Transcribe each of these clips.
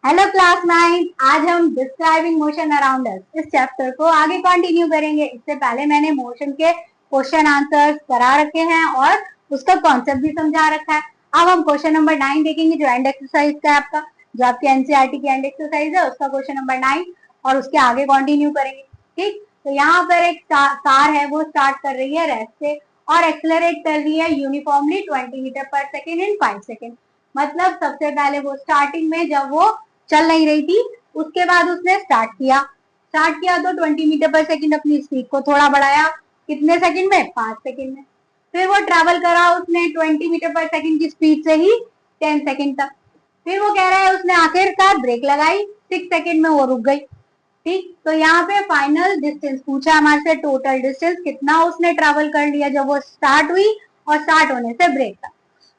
Hello class 9। आज हम describing motion around us इस चैप्टर को आगे कंटिन्यू करेंगे। इससे पहले मैंने मोशन के क्वेश्चन आंसर्स करा रखे हैं और उसका कॉन्सेप्ट भी समझा रखा है। अब हम क्वेश्चन नंबर 9 देखेंगे जो एंड एक्सरसाइज का है आपका, जो आपके एनसीईआरटी की एंड एक्सरसाइज है उसका क्वेश्चन नंबर 9 और उसके आगे कंटिन्यू करेंगे। ठीक, तो यहाँ पर एक कार है, वो स्टार्ट कर रही है रेस्ट से और एक्सेलरेट कर रही है यूनिफॉर्मली 20 मीटर पर सेकेंड इन 5 सेकेंड। मतलब सबसे पहले वो स्टार्टिंग में जब वो चल नहीं रही थी, उसके बाद उसने स्टार्ट किया तो 20 मीटर पर सेकंड अपनी स्पीड को थोड़ा बढ़ाया। कितने सेकंड में? 5 सेकंड में। फिर वो ट्रेवल करा उसने 20 मीटर पर सेकंड की स्पीड से ही 10 सेकंड तक। फिर वो कह रहा है उसने आखिरकार ब्रेक लगाई, 6 सेकंड में वो रुक गई। ठीक, तो यहाँ पे फाइनल डिस्टेंस पूछा हमारे से, टोटल डिस्टेंस कितना उसने ट्रेवल कर लिया जब वो स्टार्ट हुई और स्टार्ट होने से ब्रेक तक।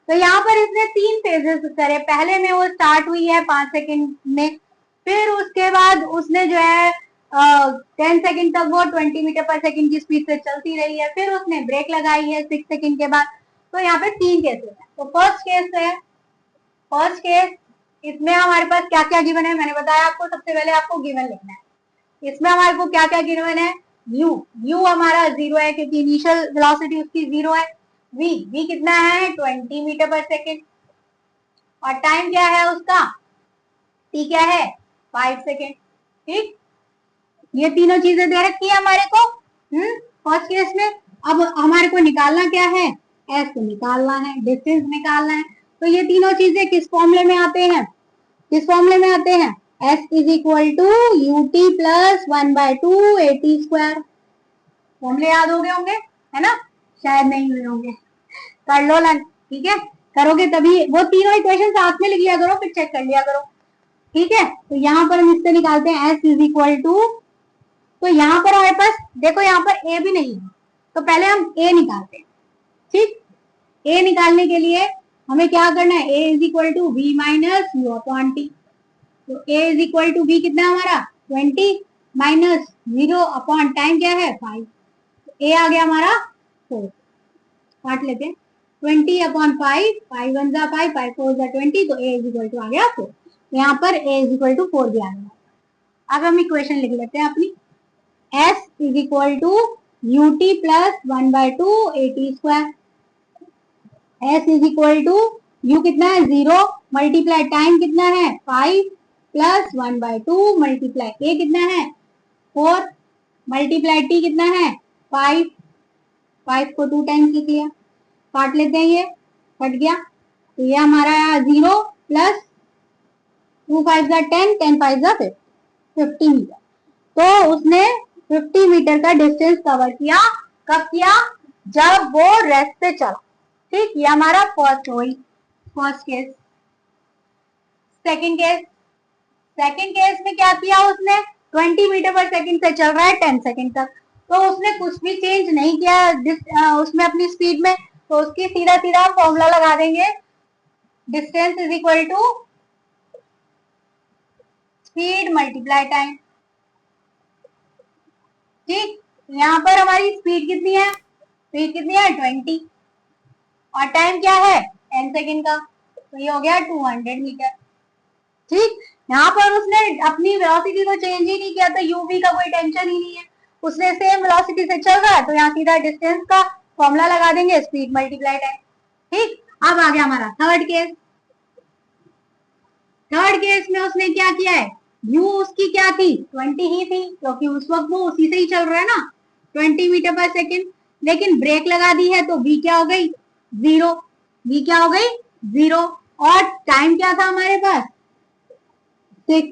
तो यहाँ पर इसने 3 फेजेस करे। पहले में वो स्टार्ट हुई है 5 सेकंड में, फिर उसके बाद उसने जो है 10 सेकंड तक वो 20 मीटर पर सेकंड की स्पीड से चलती रही है, फिर उसने ब्रेक लगाई है 6 सेकंड के बाद। तो यहाँ पे 3 केसेस है। तो फर्स्ट केस इसमें हमारे पास क्या क्या गिवन है मैंने बताया आपको। सबसे पहले आपको गिवन लिखना है। इसमें हमारे को क्या क्या गिवन है? यू हमारा 0 है क्योंकि इनिशियल वेलोसिटी उसकी 0 है। वी कितना है? 20 मीटर पर सेकेंड। और टाइम क्या है उसका? टी क्या है? 5 सेकेंड। ठीक, ये तीनों चीजें दे रखी है हमारे को फर्स्ट केस में। अब हमारे को निकालना क्या है? एस निकालना है, डिस्टेंस निकालना है। तो ये तीनों चीजें किस फॉर्मूले में आते हैं? S is equal to u t plus 1/2 a t square. फॉर्मूले याद हो गए होंगे, है ना? शायद नहीं हुए होंगे, कर लो लन। ठीक है, करोगे तभी। वो तीनों इक्वेशन साथ में लिख लिया करो, फिर चेक कर लिया करो। ठीक है, तो यहाँ पर हम इससे निकालते हैं एस इज इक्वल टू, तो यहाँ पर हमारे पास देखो यहाँ पर ए भी नहीं है, तो पहले हम ए निकालते हैं। ठीक, ए निकालने के लिए हमें क्या करना है? A is equal to we minus you upon T. तो A is equal to V कितना हमारा? 20 माइनस 0 अपॉन टाइम क्या है? 5। ए आ गया हमारा 4। काट लेते हैं 20 अपॉन 5, 5 1 जा 5, 5 4 जा 20, तो ए इज इक्वल टू आ गया 4। यहाँ पर ए इज इक्वल टू 4 भी आ गया। अब हम इक्वेशन लिख लेते हैं अपनी। s is equal to u t plus 1/2 a t square. s is equal to u कितना है? 0 मल्टीप्लाई टाइम कितना है? 5 प्लस 1/2 मल्टीप्लाई a कितना है? 4 मल्टीप्लाई t कितना है? 5। 5 को 2 टाइम्स लिख लिया। काट लेते हैं, ये कट गया। तो ये हमारा 0 प्लस 2 5 जा 10, 10 5 जा 50 मीटर। तो उसने 50 मीटर का डिस्टेंस कवर किया। कब किया? जब वो रेस्ट पे चला। ठीक, ये हमारा फर्स्ट केस। सेकंड केस में क्या किया उसने? 20 मीटर पर सेकंड से चल रहा है 10 सेकंड तक, तो उसने कुछ भी चेंज नहीं किया उसमें अपनी स्पीड में। तो उसकी सीधा सीधा फॉर्मूला लगा देंगे, distance is equal to speed multiply time. ठीक, यहाँ पर हमारी स्पीड कितनी है? 20 और टाइम क्या है? 10 सेकंड का, तो ये हो गया 200 मीटर। ठीक, यहाँ पर उसने अपनी वेलोसिटी को चेंज ही नहीं किया, तो यूवी का कोई टेंशन ही नहीं है, उसने सेम वेलोसिटी से चल रहा है। तो यहाँ सीधा डिस्टेंस का फॉर्मूला लगा देंगे, स्पीड मल्टीप्लाई टाइम। ठीक, अब आ गया हमारा थर्ड केस में उसने क्या किया है? यू उसकी क्या थी? 20 ही थी, क्योंकि उस वक्त वो उसी से ही चल रहा है ना, 20 मीटर पर सेकेंड। लेकिन ब्रेक लगा दी है तो वी क्या हो गई? 0। वी क्या हो गई? 0। और टाइम क्या था हमारे पास? 6।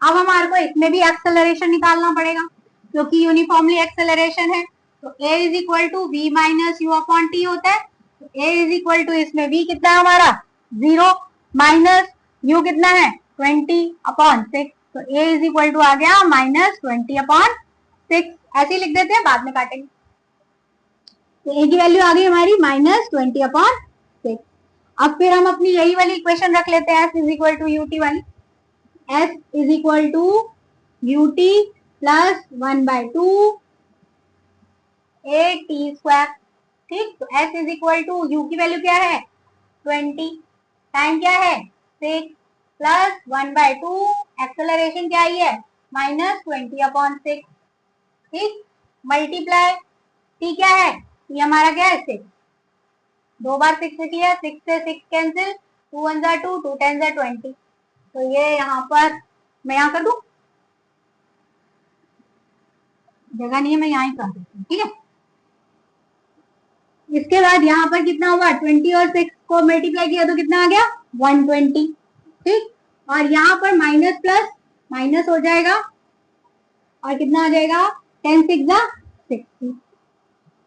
अब हमारे को इसमें भी एक्सेलरेशन निकालना पड़ेगा क्योंकि यूनिफॉर्मली एक्सेलरेशन है। तो a is equal to we minus you upon t होता है। तो a इज इक्वल टू, इसमें v कितना है हमारा? 0 माइनस u कितना है? 20 अपॉन 6। तो a इज इक्वल टू आ गया -20/6। ऐसे ही लिख देते हैं, बाद में काटेंगे। तो a की वैल्यू आ गई हमारी -20/6। अब फिर हम अपनी यही वाली इक्वेशन रख लेते हैं, s is equal to u t वाली। s is equal to u t plus 1/2 a t square. ठीक, तो s is equal to u की वैल्यू क्या है? 20, टाइम क्या है? 6, प्लस 1/2 एक्सेलरेशन क्या आई है -20/6, ठीक, मल्टीप्लाई टी क्या है, ये हमारा क्या है 6, 2 बार 6 किया, 6 से 6 कैंसिल, 2 1 जा 2, 2 10 जा 20, तो ये यहाँ पर मैं यहाँ कर दूं, जगह नहीं है, मैं यहाँ ही कर देती हूँ, ठीक है। इसके बाद यहाँ पर कितना हुआ, 20 और 6 को मल्टीप्लाई किया तो कितना आ गया 120, ठीक, और यहाँ पर माइनस प्लस माइनस हो जाएगा और कितना आ जाएगा 10 6 जा 60,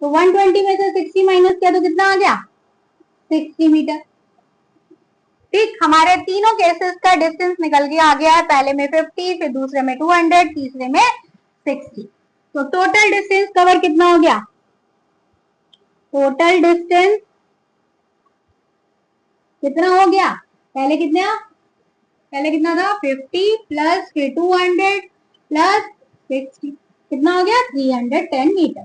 तो 120 में से 60 माइनस किया तो कितना आ गया 60 मीटर, ठीक। हमारे तीनों केसेस का डिस्टेंस निकल के आ गया है, पहले में 50, फिर दूसरे में 200, तीसरे में 60, तो टोटल डिस्टेंस कवर कितना हो गया, टोटल डिस्टेंस कितना हो गया, पहले कितना था 50 प्लस फिर 200 प्लस 60, कितना हो गया 310 मीटर,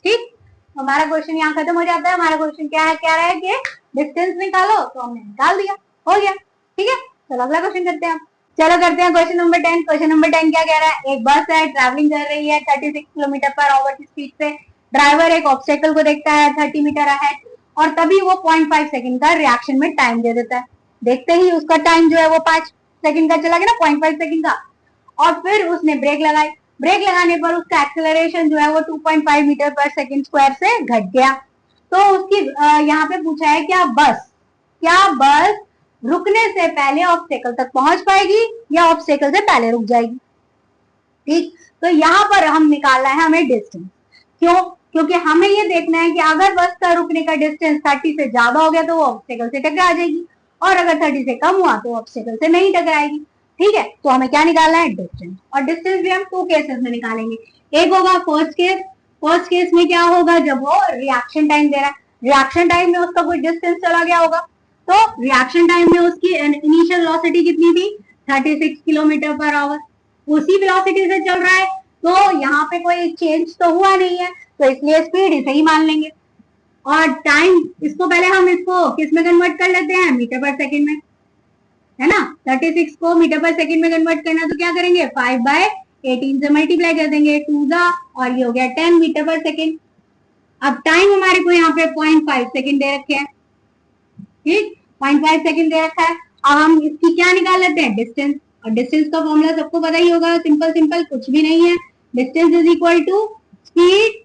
ठीक। हमारा क्वेश्चन यहाँ खत्म हो जाता है। हमारा क्वेश्चन क्या है कि डिस्टेंस निकालो, तो हमने निकाल दिया, हो गया, ठीक है। चलो अगला क्वेश्चन करते हैं। चलो करते हैं क्वेश्चन नंबर 10। क्वेश्चन नंबर 10 क्या कह रहा है, एक बस है, ट्रैवलिंग कर रही है 36 किलोमीटर पर आवर की स्पीड से, ड्राइवर एक ऑब्स्टेकल को देखता है 30 मीटर अहेड, और तभी वो 0.5 सेकंड का रिएक्शन में टाइम दे देता है। देखते ही उसका टाइम जो है वो 5 सेकंड का चला गया ना, 0.5 सेकंड का, और फिर उसने ब्रेक लगाई, ब्रेक लगाने पर उसका एक्सेलरेशन जो है वो 2.5 मीटर पर सेकंड स्क्वायर से घट गया। तो उसकी यहाँ पे पूछा है क्या बस रुकने से पहले ऑब्स्टेकल तक पहुंच पाएगी या ऑब्स्टेकल से पहले रुक जाएगी, ठीक। तो यहाँ पर हम निकालना है हमें डिस्टेंस, क्योंकि हमें ये देखना है कि अगर बस का रुकने का डिस्टेंस 30 से ज्यादा हो गया तो वो ऑब्स्टेकल से टकरा जाएगी, और अगर 30 से कम हुआ तो ऑब्स्टेकल से नहीं टकराएगी, ठीक है। तो हमें क्या निकालना है डिस्टेंस, और डिस्टेंस भी हम 2 केसेस में निकालेंगे। एक होगा फर्स्ट केस में क्या होगा, जब वो रिएक्शन टाइम दे रहा है, रिएक्शन टाइम में उसका कोई डिस्टेंस चला गया होगा, तो रिएक्शन टाइम में उसकी इनिशियल वेलोसिटी कितनी थी 36 किलोमीटर पर आवर, उसी वेलोसिटी से चल रहा है, तो यहाँ पे कोई चेंज तो हुआ नहीं है, तो इसलिए स्पीड इसे ही मान लेंगे। और टाइम, इसको पहले हम इसको किस में कन्वर्ट कर लेते हैं, मीटर पर सेकंड में, है ना। 36 को मीटर पर सेकंड में कन्वर्ट करना तो क्या करेंगे 5/18 से मल्टीप्लाई कर देंगे, 2 जा, और ये हो गया 10 मीटर पर सेकंड। अब टाइम हमारे को यहाँ पे 0.5 सेकंड दे रखे हैं, ठीक, 0.5 सेकंड दे रखा है। अब हम इसकी क्या निकाल लेते हैं डिस्टेंस, और डिस्टेंस का फॉर्मूला सबको पता ही होगा, सिंपल कुछ भी नहीं है, distance is equal to speed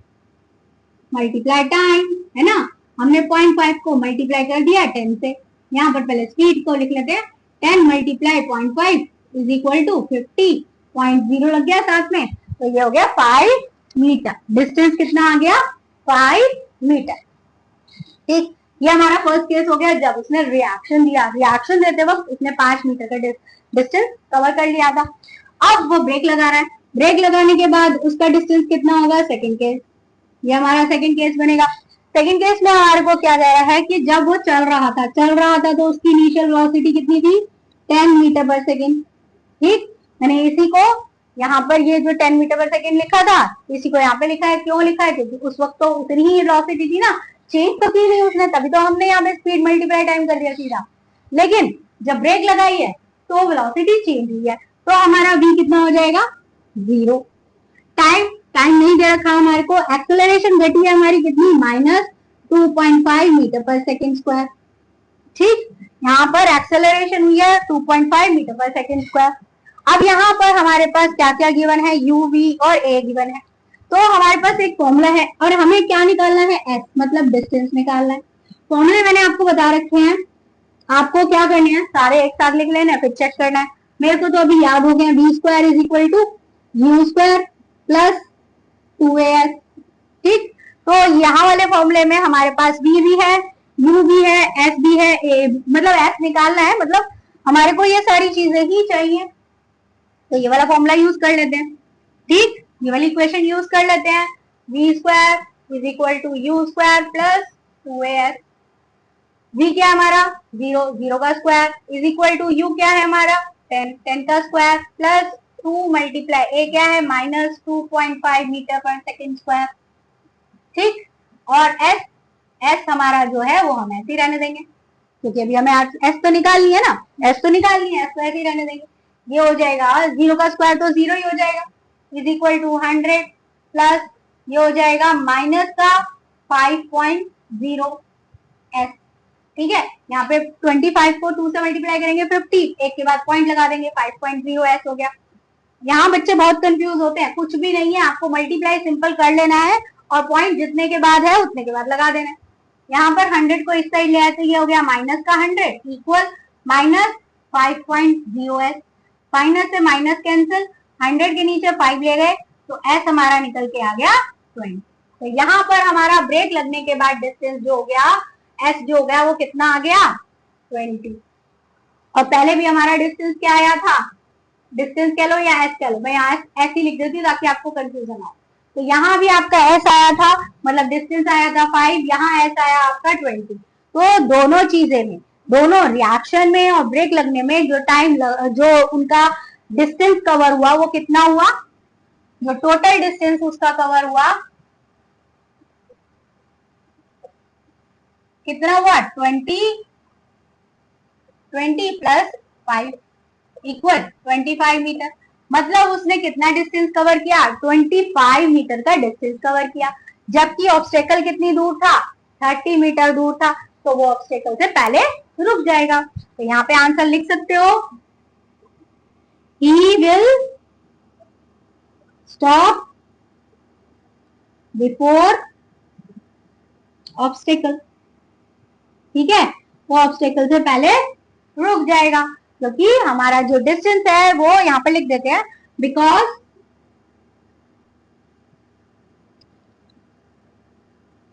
multiply time, है ना। हमने 0.5 को मल्टीप्लाई कर दिया 10 से, यहाँ पर पहले स्पीड को लिख लेते हैं, 10 मल्टीप्लाई 0.5 इज इक्वल टू 50.0 लग गया साथ में, तो ये हो गया 5 मीटर। डिस्टेंस कितना आ गया 5 मीटर, ठीक। ये हमारा फर्स्ट केस हो गया जब उसने रिएक्शन दिया, रिएक्शन देते वक्त उसने 5 मीटर का डिस्टेंस कवर कर लिया था। अब वो ब्रेक लगा रहा है, ब्रेक लगाने के बाद उसका डिस्टेंस कितना होगा सेकंड केस, ये हमारा सेकंड केस बनेगा। सेकंड केस में हमारे को क्या कह रहा है कि जब वो चल रहा था तो उसकी इनिशियल वेलोसिटी कितनी थी 10 मीटर पर सेकंड, ठीक। मैंने इसी को यहाँ पर ये जो 10 मीटर पर सेकंड लिखा था, इसी को यहाँ पे लिखा है, क्यों लिखा है, क्योंकि उस वक्त तो उतनी ही वेलोसिटी थी ना, चेंज तो की नहीं उसने, तभी तो हमने यहाँ पे स्पीड मल्टीप्लाई टाइम कर दिया सीधा। लेकिन जब ब्रेक लगाई है तो वेलोसिटी चेंज हुई है, तो हमारा v कितना हो जाएगा 0। टाइम नहीं दे रखा हमारे को, एक्सेलरेशन घटी है हमारी कितनी -2.5 मीटर पर सेकंड स्क्वायर, ठीक। यहाँ पर एक्सेलरेशन हुई है 2.5 मीटर पर सेकंड स्क्वायर। अब यहाँ पर हमारे पास क्या क्या गिवन है, u v और a गिवन है, तो हमारे पास एक फॉर्मूला है और हमें क्या निकालना है s, मतलब डिस्टेंस निकालना है। फॉर्मूले मैंने आपको बता रखे हैं, आपको क्या करना है सारे एक साथ लिख लेना है, फिर चेक करना है। मेरे को तो अभी याद हो गया, v square is equal to u square plus 2as, ठीक। तो यहाँ वाले फॉर्मूले में हमारे पास v भी है, u भी है, s भी है, a, मतलब s निकालना है, मतलब हमारे को ये सारी चीजें ही चाहिए, तो ये वाला फॉर्मूला यूज कर लेते हैं, ठीक। ये वाली इक्वेशन यूज कर लेते हैं, v square is equal to u square plus 2as, v क्या है हमारा 0 का square is equal to u क्या है हमारा 10 का स्क्वायर प्लस 2 मल्टीप्लाई a क्या है -2.5 मीटर पर सेकंड स्क्वायर, ठीक। और s हमारा जो है वो हम ऐसे ही रहने देंगे, क्योंकि अभी हमें एस तो निकालनी है ना, एस तो निकालनी है, एस तो ऐसे ही रहने देंगे। ये हो जाएगा 0 का स्क्वायर तो 0 ही हो जाएगा, इज इक्वल टू 100 प्लस ये हो जाएगा माइनस का 5.0 एस। ठीक है, यहाँ पे 25 को 2 से मल्टीप्लाई करेंगे 50, एक के बाद पॉइंट लगा देंगे, 5.0 एस हो गया। यहाँ बच्चे बहुत कंफ्यूज होते हैं, कुछ भी नहीं है, आपको मल्टीप्लाई सिंपल कर लेना है और पॉइंट जितने के बाद है उतने के बाद लगा देना है। यहाँ पर 100 को इस साइड ले आए तो ये हो गया माइनस का 100 इक्वल माइनस 5.0 एस। माइनस से माइनस कैंसिल, 100 के नीचे 5 ले गए तो एस हमारा निकल के आ गया 20। तो यहाँ पर हमारा ब्रेक लगने के बाद डिस्टेंस जो हो गया, एस जो हो गया वो कितना आ गया 20। और पहले भी हमारा डिस्टेंस क्या आया था, डिस्टेंस कह लो या एस कह लो, मैं यहाँ एस ही लिख देती हूँ ताकि आपको कंफ्यूजन हो। तो यहाँ भी आपका एस आया था, मतलब डिस्टेंस आया था 5, यहाँ एस आया आपका 20। तो दोनों चीजें में, दोनों रिएक्शन में और ब्रेक लगने में जो टाइम जो उनका डिस्टेंस कवर हुआ वो कितना हुआ, जो टोटल डिस्टेंस उसका कवर हुआ कितना हुआ 20 प्लस 5 इक्वल 25 मीटर। मतलब उसने कितना डिस्टेंस कवर किया, 25 मीटर का डिस्टेंस कवर किया, जबकि ऑब्स्टेकल कितनी दूर था, 30 मीटर दूर था। तो वो ऑब्स्टेकल से पहले रुक जाएगा। तो यहाँ पे आंसर लिख सकते हो, he will stop before obstacle. ठीक है, वो ऑब्स्टेकल से पहले रुक जाएगा, क्योंकि हमारा जो डिस्टेंस है वो यहाँ पे लिख देते हैं, because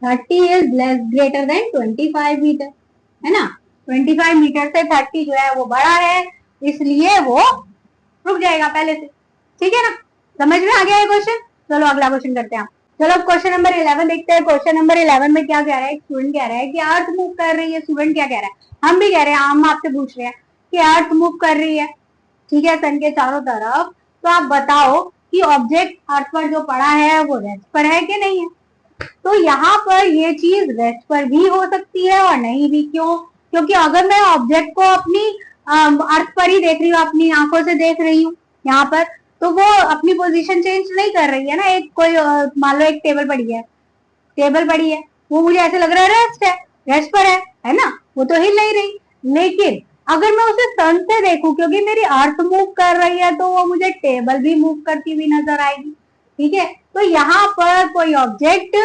thirty is less greater than 25 metre, है ना। 25 मीटर से 30 जो है वो बड़ा है, इसलिए वो रुक जाएगा पहले से। ठीक है ना, समझ में आ गया है क्वेश्चन। चलो अगला क्वेश्चन करते हैं। चलो क्वेश्चन नंबर 11 देखते हैं। क्वेश्चन नंबर 11 में क्या कह रहा है, स्टूडेंट कह रहा है कि अर्थ मूव कर रही है। स्टूडेंट क्या कह रहा है, हम भी कह रहे हैं, हम आपसे पूछ रहे हैं कि अर्थ मूव कर रही है, ठीक है, सन के चारों तरफ। तो आप बताओ कि ऑब्जेक्ट अर्थ पर जो पड़ा है वो रेस्ट पर है कि नहीं है। तो यहाँ पर ये चीज रेस्ट पर भी हो सकती है और नहीं भी। क्यों, क्योंकि अगर मैं ऑब्जेक्ट को अपनी अर्थ पर ही देख रही हूँ, अपनी आंखों से देख रही हूँ यहाँ पर, तो वो अपनी पोजीशन चेंज नहीं कर रही है ना। एक कोई मान लो एक टेबल पड़ी है, टेबल पड़ी है, वो मुझे ऐसे लग रहा है रेस्ट है, रेस्ट पर है ना, वो तो हिल नहीं रही। लेकिन अगर मैं उसे सन से देखूं, क्योंकि मेरी अर्थ मूव कर रही है, तो वो मुझे टेबल भी मूव करती हुई नजर आएगी। ठीक है, तो यहाँ पर कोई ऑब्जेक्ट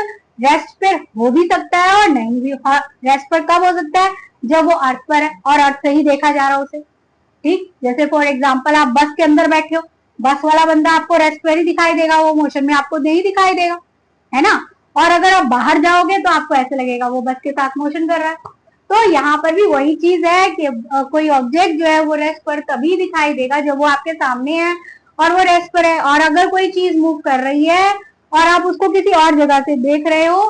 रेस्ट पर हो भी सकता है और नहीं भी। रेस्ट पर कब हो सकता है, जब वो अर्थ पर है और अर्थ से ही देखा जा रहा है उसे। ठीक, जैसे फॉर एग्जाम्पल आप बस के अंदर बैठे हो, बस वाला बंदा आपको रेस्ट पर ही दिखाई देगा, वो मोशन में आपको नहीं दिखाई देगा, है ना। और अगर आप बाहर जाओगे तो आपको ऐसे लगेगा वो बस के साथ मोशन कर रहा है। तो यहाँ पर भी वही चीज है कि कोई ऑब्जेक्ट जो है वो रेस्ट पर तभी दिखाई देगा जब वो आपके सामने है और वो रेस्ट पर है। और अगर कोई चीज मूव कर रही है और आप उसको किसी और जगह से देख रहे हो,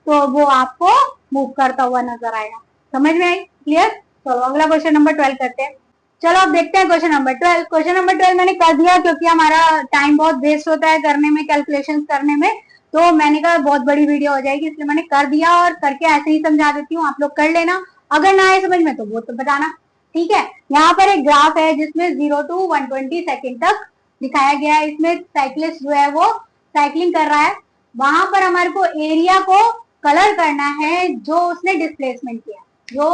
तो वो आपको मूव करता हुआ नजर आएगा। समझ में आई, क्लियर। चलो अगला क्वेश्चन नंबर 12 करते हैं। चलो अब देखते हैं क्वेश्चन नंबर 12। क्वेश्चन नंबर 12 मैंने कर दिया, क्योंकि हमारा टाइम बहुत वेस्ट होता है करने में, कैलकुलेशन करने में। तो मैंने कहा बहुत बड़ी वीडियो हो जाएगी, इसलिए मैंने कर दिया, और करके ऐसे ही समझा देती हूँ, आप लोग कर लेना। अगर ना आए समझ में तो वो तो बताना। ठीक है, यहाँ पर एक ग्राफ है जिसमें 0 to 120 सेकेंड तक दिखाया गया है। इसमें साइक्लिस्ट जो है वो साइकिलिंग कर रहा है। वहां पर हमारे को एरिया को कलर करना है जो उसने डिस्प्लेसमेंट किया, जो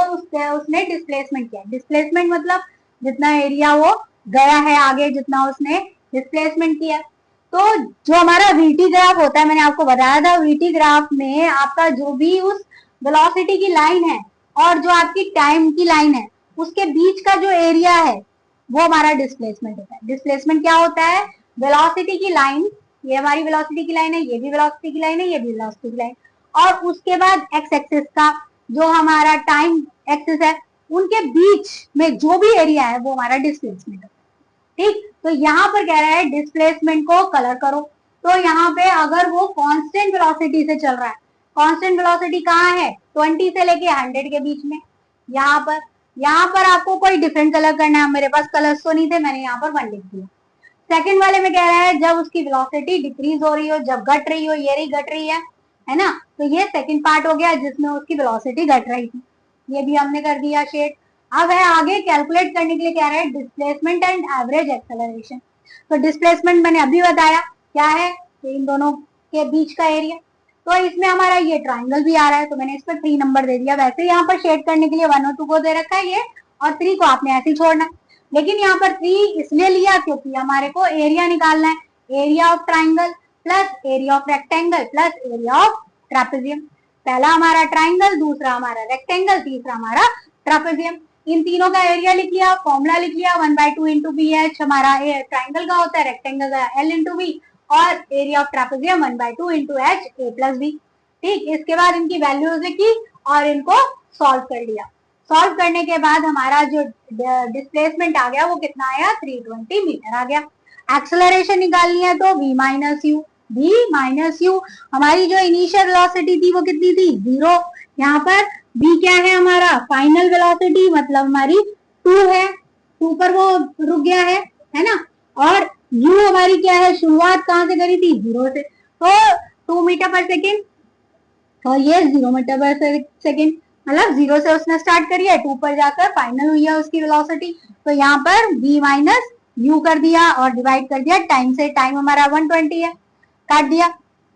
उसने डिस्प्लेसमेंट किया। डिस्प्लेसमेंट मतलब जितना एरिया वो गया है आगे, जितना उसने डिस्प्लेसमेंट किया। तो जो हमारा वीटी ग्राफ होता है, मैंने आपको बताया था, वीटी ग्राफ में आपका जो भी उस वेलोसिटी की लाइन है और जो आपकी टाइम की लाइन है, उसके बीच का जो एरिया है वो हमारा डिस्प्लेसमेंट होता है। डिस्प्लेसमेंट क्या होता है, वेलोसिटी की लाइन, ये हमारी वेलोसिटी की लाइन है, ये भी वेलोसिटी की लाइन है, ये भी वेलोसिटी की लाइन, और उसके बाद एक्स एक्सिस का जो हमारा टाइम एक्सिस है, उनके बीच में जो भी एरिया है वो हमारा डिस्प्लेसमेंट है। ठीक, तो यहाँ पर कह रहा है डिस्प्लेसमेंट को कलर करो। तो यहाँ पे अगर वो कांस्टेंट वेलोसिटी से चल रहा है, कांस्टेंट वेलोसिटी कहाँ है, 20 से लेके 100 के बीच में। यहाँ पर आपको कोई डिफरेंट कलर करना है। मेरे पास कलर्स तो नहीं थे, मैंने यहाँ पर 1 लिख दिया। सेकंड वाले में कह रहा है जब उसकी वेलोसिटी डिक्रीज हो रही हो, जब घट रही हो, ये रही घट रही है ना। तो ये सेकंड पार्ट हो गया जिसमें उसकी वेलोसिटी घट रही थी। ये भी हमने कर दिया शेड। अब है आगे कैलकुलेट करने के लिए क्या है, डिस्प्लेसमेंट एंड एवरेज एक्सेलरेशन। तो डिस्प्लेसमेंट मैंने अभी बताया क्या है, इन दोनों के बीच का एरिया। तो इसमें हमारा ये ट्राइंगल भी आ रहा है, तो मैंने इस पर 3 नंबर दे दिया। वैसे यहाँ पर शेड करने के लिए 1 और 2 को दे रखा है ये, और 3 को आपने ऐसे ही छोड़ना है। लेकिन यहाँ पर 3 इसलिए लिया क्योंकि हमारे को एरिया निकालना है, area of triangle plus area of rectangle plus area of trapezium. पहला हमारा ट्राइंगल, दूसरा हमारा रेक्टेंगल, तीसरा हमारा ट्रापेजियम। इन तीनों का एरिया लिख लिया, फॉर्मूला लिख लिया, 1/2 इंटू बी एच हमारा ट्राइंगल का होता है, रेक्टेंगल का एल इंटू बी, और area of trapezium 1/2 into h a plus b. ठीक, इसके बाद इनकी वैल्यूज लिखी और इनको सॉल्व कर लिया। सॉल्व करने के बाद हमारा जो डिस्प्लेसमेंट आ गया वो कितना आया, 320 मीटर आ गया। एक्सेलरेशन निकालनी है तो v minus you, v minus you. हमारी जो इनिशियल वेलोसिटी थी वो कितनी थी, 0। यहाँ पर v क्या है हमारा, फाइनल वेलोसिटी, मतलब हमारी 2 है, 2 पर वो रुक गया है ना। और u हमारी क्या है, शुरुआत कहाँ से करी थी, 0 से, तो 2 मीटर पर सेकेंड, और ये 0 मीटर पर सेकेंड, मतलब 0 से उसने स्टार्ट करी है, 2 पर जाकर फाइनल हुई है उसकी वेलोसिटी। तो यहाँ पर v माइनस यू कर दिया और डिवाइड कर दिया टाइम से, टाइम हमारा 120 है, काट दिया।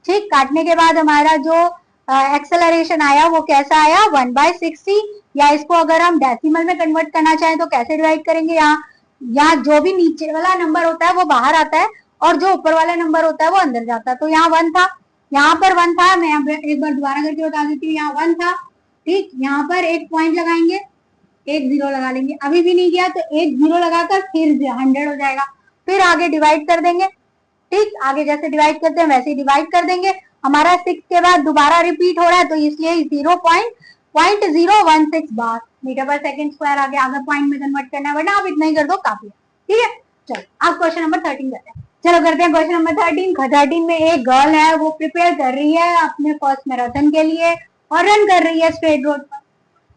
ठीक, काटने के बाद हमारा जो एक्सेलरेशन आया वो कैसा आया, 1/60, या इसको अगर हम डेसिमल में कन्वर्ट करना चाहें तो कैसे डिवाइड करेंगे, यहाँ जो भी नीचे वाला नंबर होता है वो बाहर आता है और जो ऊपर वाला नंबर होता है वो अंदर जाता है। तो यहाँ 1 था, यहाँ पर 1 था, मैं एक बार दोबारा करके बता देती हूँ, यहाँ 1 था। ठीक, यहाँ पर एक पॉइंट लगाएंगे, एक 0 लगा लेंगे, अभी भी नहीं किया तो एक 0 लगाकर फिर 100 हो जाएगा, फिर आगे डिवाइड कर देंगे। ठीक, आगे जैसे डिवाइड करते हैं वैसे ही डिवाइड कर देंगे। हमारा 6 के बाद दोबारा रिपीट हो रहा है तो इसलिए 0.016 बार मीटर पर सेकंड स्क्वायर आ गया। अगर पॉइंट में कन्वर्ट करना है वरना आप इतना ही कर दो, काफी है। ठीक है, चलो अब क्वेश्चन नंबर 13 करते हैं। चलो करते हैं क्वेश्चन नंबर 13। 13 में एक गर्ल है, वो प्रिपेयर कर रही है अपने फर्स्ट मैराथन के लिए और रन कर रही है स्ट्रेट रोड पर।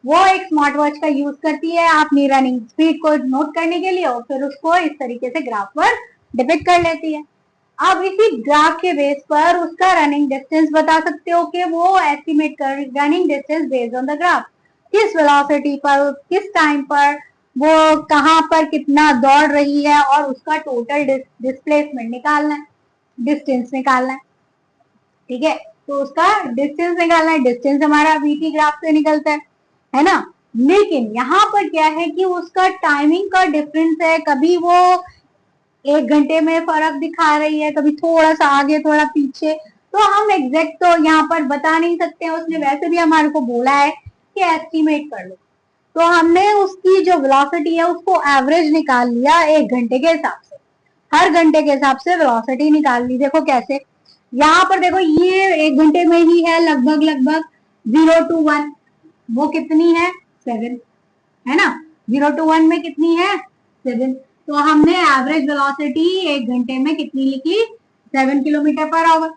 वो एक स्मार्ट वॉच का यूज करती है अपनी रनिंग स्पीड को नोट करने के लिए और फिर उसको इस तरीके से ग्राफ पर डिपिक्ट कर लेती है। अब इसी ग्राफ के बेस पर उसका रनिंग डिस्टेंस बता सकते हो कि वो एस्टिमेट कर running distance based on the graph, किस वेलोसिटी पर, किस टाइम पर, वो कहां पर कितना दौड़ रही है, और उसका टोटल डिस्प्लेसमेंट निकालना है, डिस्टेंस निकालना है। ठीक है, तो उसका डिस्टेंस निकालना है, डिस्टेंस हमारा वीटी ग्राफ से निकलता है ना। लेकिन यहाँ पर क्या है कि उसका टाइमिंग का डिफरेंस है, कभी वो 1 घंटे में फर्क दिखा रही है, कभी थोड़ा सा आगे थोड़ा पीछे, तो हम एग्जैक्ट तो यहाँ पर बता नहीं सकते हैं। उसने वैसे भी हमारे को बोला है कि एस्टिमेट कर लो, तो हमने उसकी जो वेलोसिटी है उसको एवरेज निकाल लिया 1 घंटे के हिसाब से, हर घंटे के हिसाब से वेलोसिटी निकाल ली। देखो कैसे, यहाँ पर देखो ये 1 घंटे में ही है लगभग 0 to 1, वो कितनी है, 7, है ना। 0 to 1 में कितनी है, 7, तो हमने एवरेज वेलोसिटी 1 घंटे में कितनी लिखी, 7 किलोमीटर पर आवर।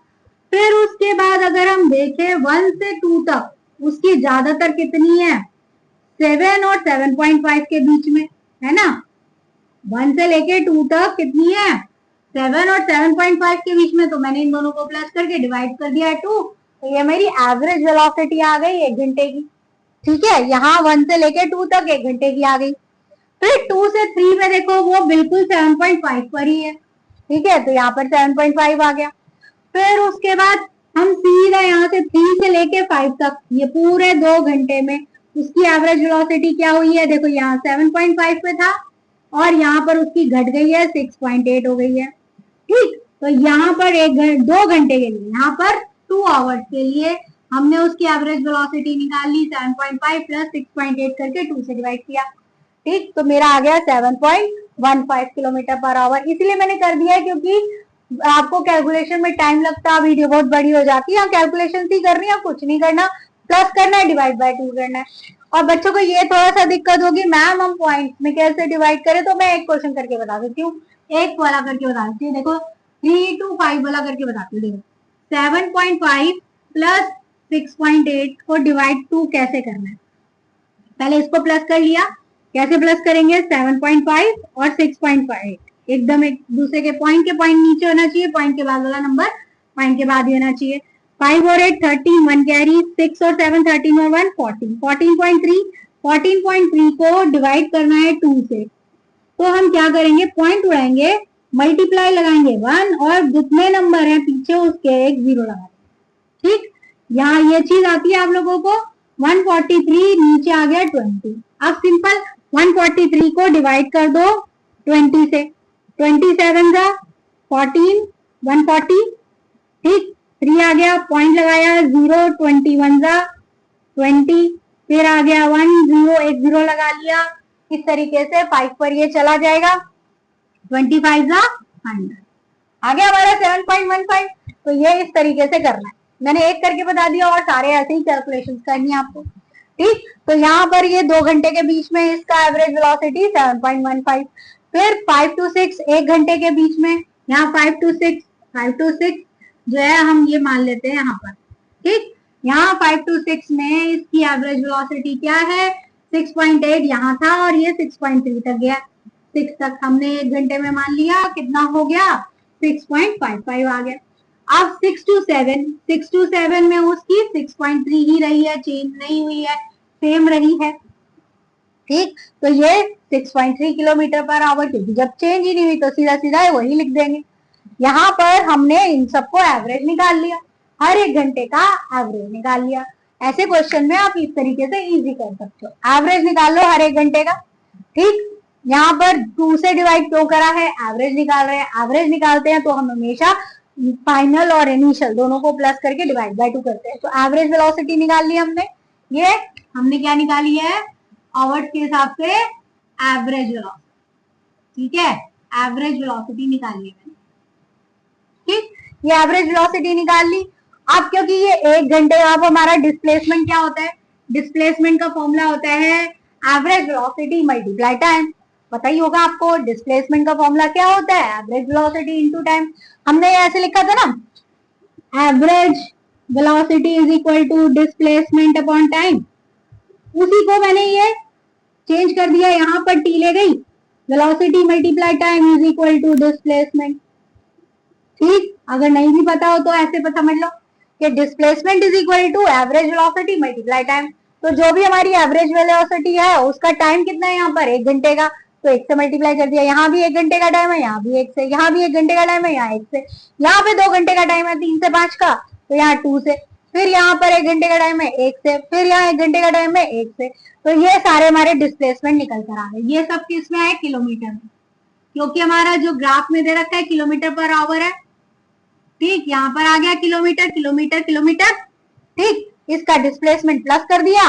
फिर उसके बाद अगर हम देखें 1 से 2 तक उसकी ज्यादातर कितनी है, 7 और 7.5 के बीच में, है ना। 1 से लेके 2 तक कितनी है, 7 और 7.5 के बीच में, तो मैंने इन दोनों को प्लस करके डिवाइड कर दिया 2, तो ये मेरी एवरेज वेलोसिटी आ गई 1 घंटे की। ठीक है, यहाँ 1 से लेके 2 तक 1 घंटे की आ गई। फिर 2 से 3 में देखो वो बिल्कुल 7.5 पर ही है। ठीक है, तो यहाँ पर 7.5 आ गया। फिर उसके बाद हम सीधा यहाँ से 3 से लेके 5 तक, ये पूरे 2 घंटे में उसकी एवरेज वेलोसिटी क्या हुई है, देखो यहाँ 7.5 पे था और यहाँ पर उसकी घट गई है 6.8 हो गई है। ठीक, तो यहाँ पर 2 घंटे के लिए, यहाँ पर 2 आवर्स के लिए हमने उसकी एवरेज वेलोसिटी निकाल ली, 7.5 प्लस 6.8 करके 2 से डिवाइड किया। ठीक, तो मेरा आ गया 7.15 किलोमीटर पर आवर। इसलिए मैंने कर दिया है क्योंकि आपको कैलकुलेशन में टाइम लगता है, वीडियो बहुत बड़ी हो जाती है, कैलकुलेशन ही करनी है, कुछ नहीं करना, प्लस करना है, डिवाइड बाय 2 करना है। और बच्चों को ये थोड़ा सा दिक्कत होगी, मैम हम पॉइंट में कैसे डिवाइड करें, तो मैं एक क्वेश्चन करके बता देती हूँ, एक वाला करके बता देती हूँ। देखो 3 to 5 वाला करके बताती हूँ। देखो 7.5 प्लस 6.8 को डिवाइड 2 कैसे करना है, पहले इसको प्लस कर लिया, कैसे प्लस करेंगे, 7.5 और 6.5 एकदम एक दूसरे के पॉइंट नीचे होना चाहिए, पॉइंट के बाद वाला नंबर पॉइंट के बाद ही होना चाहिए। 5 और 8 13, 1 कैरी, 6 और 7 13 और 1 14, 14.3 14.3 को डिवाइड करना है 2 से, तो हम क्या करेंगे, पॉइंट उड़ाएंगे, मल्टीप्लाई लगाएंगे 1 और जितने नंबर है पीछे उसके एक 0 लगाएंगे। ठीक, यहाँ ये चीज आती है आप लोगों को। 143 नीचे आ गया 20। अब सिंपल 143 को डिवाइड कर दो 20 से, 27 का 14, 140। ठीक, 3 आ गया, पॉइंट लगाया 0, 21 का 20, फिर आ गया 1 0, एक 0 लगा लिया। इस तरीके से 5 पर ये चला जाएगा, 25 का 100 आ गया हमारा 7.15। तो ये इस तरीके से करना है, मैंने एक करके बता दिया और सारे ऐसे ही कैलकुलेशन करनी है आपको। ठीक, तो यहाँ पर ये 2 घंटे के बीच में इसका एवरेज वेलोसिटी 7.15। फिर 5 to 6 1 घंटे के बीच में, यहाँ 5 to 6 जो है हम ये मान लेते हैं यहाँ पर। ठीक, यहाँ 5 to 6 में इसकी एवरेज वेलोसिटी क्या है, 6.8 यहाँ था और ये 6.3 तक गया। 6 तक हमने 1 घंटे में मान लिया, कितना हो गया 6.55 आ गया। अब 6 to 7 में उसकी 6.3 ही रही है, चेंज नहीं हुई है, सेम रही है। ठीक, तो ये 6.3 किलोमीटर पर आवर, क्योंकि जब चेंज ही नहीं हुई तो सीधा सीधा वही लिख देंगे। यहाँ पर हमने इन सबको एवरेज निकाल लिया, हर 1 घंटे का एवरेज निकाल लिया। ऐसे क्वेश्चन में आप इस तरीके से इजी कर सकते हो, एवरेज निकाल लो हर 1 घंटे का। ठीक, यहाँ पर 2 से डिवाइड क्यों करा है, एवरेज निकाल रहे हैं। एवरेज निकालते हैं तो हम हमेशा फाइनल और इनिशियल दोनों को प्लस करके डिवाइड बाय 2 करते हैं। तो एवरेज वेलोसिटी निकाल ली हमने, ये हमने क्या निकाली है, आवर्स के हिसाब से एवरेज वेलोसिटी। ठीक है, एवरेज वेलोसिटी निकाली है। ठीक, ये एवरेज वेलोसिटी निकाल ली। अब क्योंकि ये 1 घंटे, अब हमारा डिस्प्लेसमेंट क्या होता है, डिस्प्लेसमेंट का फॉर्मूला होता है एवरेज वेलोसिटी मल्टीप्लाई टाइम। पता ही होगा आपको डिस्प्लेसमेंट का फॉर्मूला क्या होता है, एवरेज वेलोसिटी इनटू टाइम। हमने ऐसे लिखा था ना, average velocity is equal to displacement upon time. उसी को मैंने ये चेंज कर दिया, यहाँ पर टी ले गई, velocity multiply time is equal to displacement. ठीक, अगर नहीं भी पता हो तो ऐसे समझ लो कि displacement is equal to average velocity multiply time. तो जो भी हमारी एवरेज वेलोसिटी है उसका टाइम कितना है यहाँ पर, 1 घंटे का, तो 1 से मल्टीप्लाई कर दिया। यहाँ भी 1 घंटे का टाइम है, यहाँ भी 1 से, यहाँ भी 1 घंटे का टाइम है, यहाँ 1 से, यहाँ पे 2 घंटे का टाइम है 3 से 5 का, तो यहाँ 2 से, फिर यहाँ पर 1 घंटे का टाइम है 1 से, फिर यहाँ 1 घंटे का टाइम है 1 से। तो ये सारे हमारे डिस्प्लेसमेंट निकल कर आ गए। ये सब किस में है, किलोमीटर में, क्योंकि हमारा जो ग्राफ में दे रखा है किलोमीटर पर आवर है। ठीक, यहाँ पर आ गया किलोमीटर किलोमीटर किलोमीटर। ठीक, इसका डिस्प्लेसमेंट प्लस कर दिया,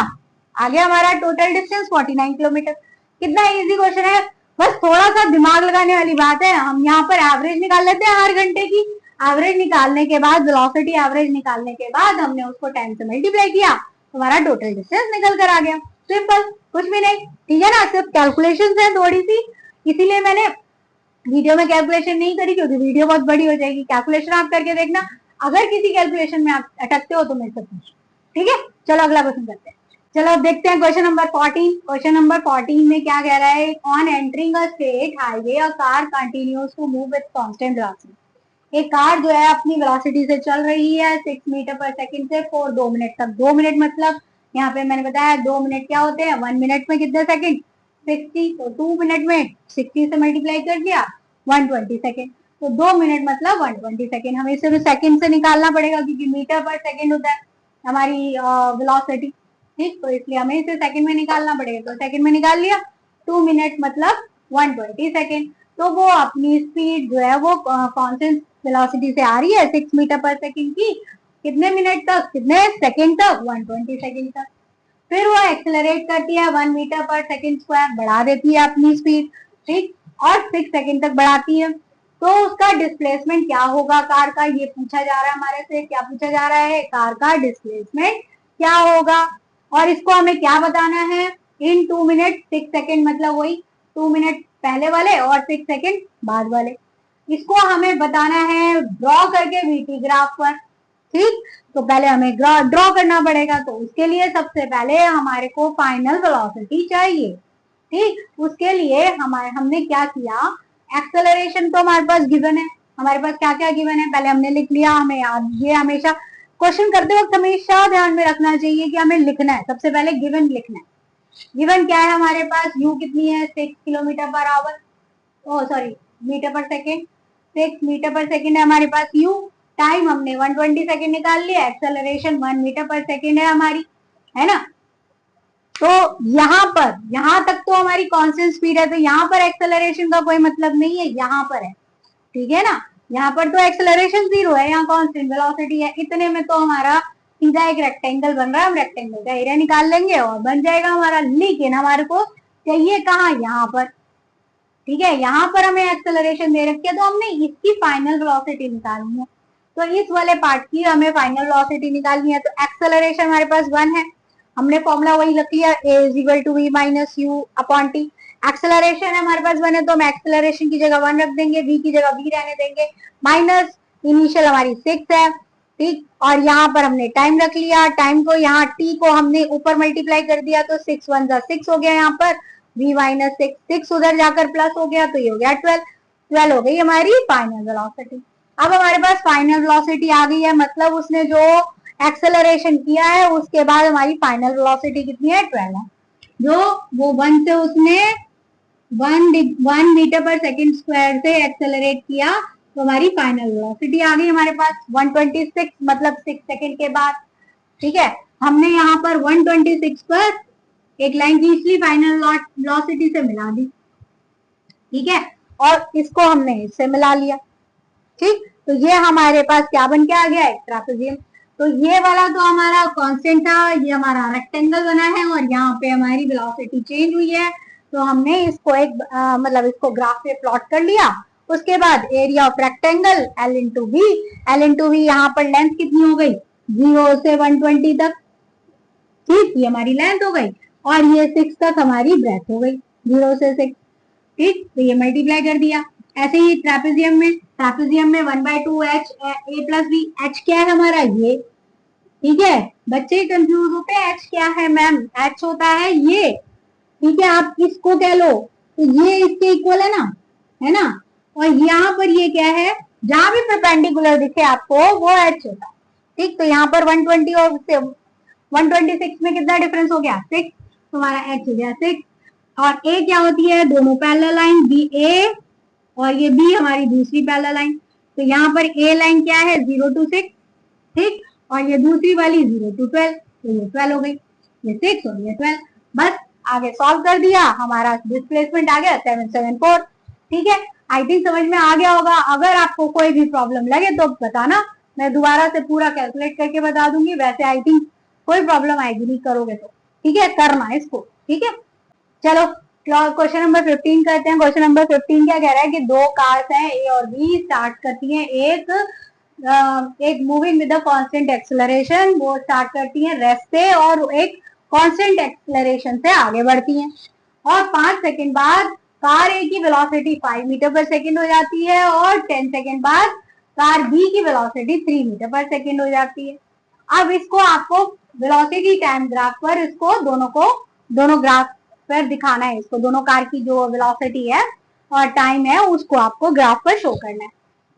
आ गया हमारा टोटल डिस्टेंस 49 किलोमीटर। कितना इजी क्वेश्चन है, बस थोड़ा सा दिमाग लगाने वाली बात है। हम यहाँ पर एवरेज निकाल लेते हैं हर घंटे की, एवरेज निकालने के बाद वेलोसिटी एवरेज निकालने के बाद हमने उसको 10 से मल्टीप्लाई किया, हमारा टोटल डिस्टेंस निकल कर आ गया। सिंपल, कुछ भी नहीं। ठीक है ना, सिर्फ कैलकुलेशन है थोड़ी सी, इसीलिए मैंने वीडियो में कैलकुलेशन नहीं करी, क्योंकि वीडियो बहुत बड़ी हो जाएगी। कैलकुलेशन आप करके देखना, अगर किसी कैलकुलेशन में आप अटकते हो तो मेरे से पूछो। ठीक है, चलो अगला क्वेश्चन करते हैं। चलो अब देखते हैं क्वेश्चन नंबर 14। क्वेश्चन नंबर 14 में क्या कह रहा है, on entering a state highway a car continues to move with constant velocity. एक कार जो है अपनी वेलोसिटी से चल रही है 6 मीटर पर सेकंड से फॉर 2 मिनट तक। 2 मिनट मतलब यहाँ पे मैंने बताया 2 मिनट क्या होते हैं, 1 मिनट में कितने सेकंड, 60, तो 2 मिनट में 60 से मल्टीप्लाई कर दिया 120 सेकंड, तो 2 मिनट मतलब 120 सेकंड। हमें इसे सेकंड से निकालना पड़ेगा, क्योंकि मीटर पर सेकंड होता है हमारी वेलोसिटी। ठीक, तो इसलिए हमें इसे सेकंड में निकालना पड़ेगा, तो सेकंड में निकाल लिया। 2 मिनट मतलब 120 सेकंड। तो वो अपनी स्पीड जो है वो कांस्टेंट वेलोसिटी से आ रही है 6 मीटर पर सेकंड की, कितने मिनट तक, कितने सेकंड तक, 120 सेकंड तक। फिर वो एक्सेलरेट करती है 1 मीटर पर सेकंड स्क्वायर, बढ़ा देती है अपनी स्पीड। ठीक, और 6 सेकंड तक बढ़ाती है। तो उसका डिस्प्लेसमेंट क्या होगा कार का, ये पूछा जा रहा है हमारे से। क्या पूछा जा रहा है, कार का डिस्प्लेसमेंट क्या होगा, और इसको हमें क्या बताना है, इन 2 मिनट 6 सेकंड, मतलब वही 2 मिनट पहले वाले और 6 सेकंड बाद वाले। इसको हमें बताना है ड्रॉ करके वीटी ग्राफ पर। ठीक, तो पहले हमें ड्रॉ करना पड़ेगा, तो उसके लिए सबसे पहले हमारे को फाइनल वेलोसिटी चाहिए। ठीक, उसके लिए हमने क्या किया, एक्सेलरेशन तो हमारे पास गिवन है, हमारे पास क्या क्या गिवन है पहले हमने लिख लिया। हमें ये हमेशा क्वेश्चन करते वक्त हमेशा ध्यान में रखना चाहिए कि हमें लिखना है, सबसे पहले गिवन लिखना है। गिवन क्या है हमारे पास, u कितनी है 6 किलोमीटर पर आवर, ओ सॉरी मीटर पर सेकेंड, 6 मीटर पर सेकेंड है हमारे पास u। टाइम हमने 120 सेकेंड निकाल लिया, एक्सेलरेशन 1 मीटर पर सेकेंड है हमारी, है ना। तो यहाँ तक तो हमारी कांस्टेंट स्पीड है, तो यहाँ पर एक्सेलरेशन का कोई मतलब नहीं है, यहाँ पर है, ठीक है ना। यहाँ पर तो एक्सेलरेशन 0 है, यहाँ कांस्टेंट वेलोसिटी है, इतने में तो हमारा सीधा एक रेक्टेंगल बन रहा है, हम रेक्टेंगल का एरिया निकाल लेंगे और बन जाएगा हमारा। लेकिन हमारे को चाहिए कहाँ, यहाँ पर, ठीक है। यहाँ पर हमें एक्सेलरेशन दे रखी है, तो हमने इसकी फाइनल वेलोसिटी निकालनी है। तो इस वाले पार्ट की हमें फाइनल वेलोसिटी निकालनी है। तो एक्सेलरेशन हमारे पास 1 है, हमने फॉर्मूला वही रख लिया, a is equal to v minus you upon t. Acceleration है हमारे पास 1 है, तो हम एक्सेलरेशन की जगह 1 रख देंगे, v की जगह v रहने देंगे, माइनस इनिशियल हमारी 6 है, ठीक। और यहाँ पर हमने टाइम रख लिया, टाइम को यहाँ t को हमने ऊपर मल्टीप्लाई कर दिया, तो 6 1 जा 6 हो गया, यहाँ पर v माइनस 6, 6 उधर जाकर प्लस हो गया, तो ये हो गया 12, 12 हो गई हमारी फाइनल वेलोसिटी। अब हमारे पास फाइनल वेलोसिटी आ गई है, मतलब उसने जो एक्सेलरेशन किया है उसके बाद हमारी फाइनल वेलोसिटी कितनी है, 12 है। जो वो 1 से उसने 1 मीटर पर सेकंड स्क्वायर से एक्सेलरेट किया, तो हमारी फाइनल वेलोसिटी आ गई हमारे पास 126, मतलब 6 सेकंड के बाद, ठीक है। हमने यहाँ पर 126 पर एक लाइन खींच ली, फाइनल वेलोसिटी से मिला दी, ठीक है, और इसको हमने इससे मिला लिया, ठीक। तो ये हमारे पास क्या बन के आ गया, एक ट्रापेजियम। तो ये वाला तो हमारा कांस्टेंट था, ये हमारा रेक्टेंगल बना है और यहाँ पे हमारी वेलोसिटी चेंज हुई है। तो हमने इसको एक मतलब इसको ग्राफ पे प्लॉट कर लिया। उसके बाद area of rectangle L into v, L into v, यहाँ पर लेंथ कितनी हो गई 0 से 120 तक, ठीक, ये हमारी लेंथ हो गई, और ये 6 तक हमारी ब्रेथ हो गई 0 से 6, ठीक। तो ये मल्टीप्लाई कर दिया। ऐसे ही ट्रापेजियम में 1/2h a plus B, h क्या है हमारा ये, ठीक है। बच्चे कंफ्यूज होते हैं h क्या है मैम, h होता है ये, ठीक है। आप इसको कह लो तो ये इसके इक्वल है ना। और यहाँ पर ये क्या है, जहां भी परपेंडिकुलर दिखे आपको वो h होता है, ठीक। तो यहाँ पर 120 और 126 में कितना डिफरेंस हो गया 6, तो हमारा h हो गया 6। और a क्या होती है, दोनों पैरेलल लाइन बी ए, और ये बी हमारी दूसरी पैरेलल लाइन। तो यहाँ पर ए लाइन क्या है 0 to 6, ठीक, और ये दूसरी वाली 0 to 12, तो ये 12 हो गई, ये 6 और ये 12। बस आगे सॉल्व कर दिया, हमारा डिस्प्लेसमेंट आ गया 774, ठीक है। आई थिंक समझ में आ गया होगा। अगर आपको कोई भी प्रॉब्लम लगे तो बताना, मैं दोबारा से पूरा कैलकुलेट करके बता दूंगी। वैसे आई थिंक कोई प्रॉब्लम आएगी नहीं करोगे तो, ठीक है, करना है इसको, ठीक है। चलो क्वेश्चन नंबर 15 करते हैं। क्वेश्चन नंबर 15 क्या कह रहा है कि दो कार्स हैं ए और बी, स्टार्ट करती हैं एक मूविंग विद कांस्टेंट एक्सेलरेशन, वो स्टार्ट करती हैं रेस्ट से और एक कांस्टेंट एक्सेलरेशन से आगे बढ़ती हैं, और 5 सेकंड बाद कार ए की वेलोसिटी 5 मीटर पर सेकंड हो जाती है और 10 सेकंड बाद कार बी की वेलोसिटी 3 मीटर पर सेकंड हो जाती है। अब इसको आपको वेलोसिटी टाइम ग्राफ पर इसको दोनों ग्राफ पर दिखाना है, इसको दोनों कार की जो वेलोसिटी है और टाइम है उसको आपको ग्राफ पर शो करना है।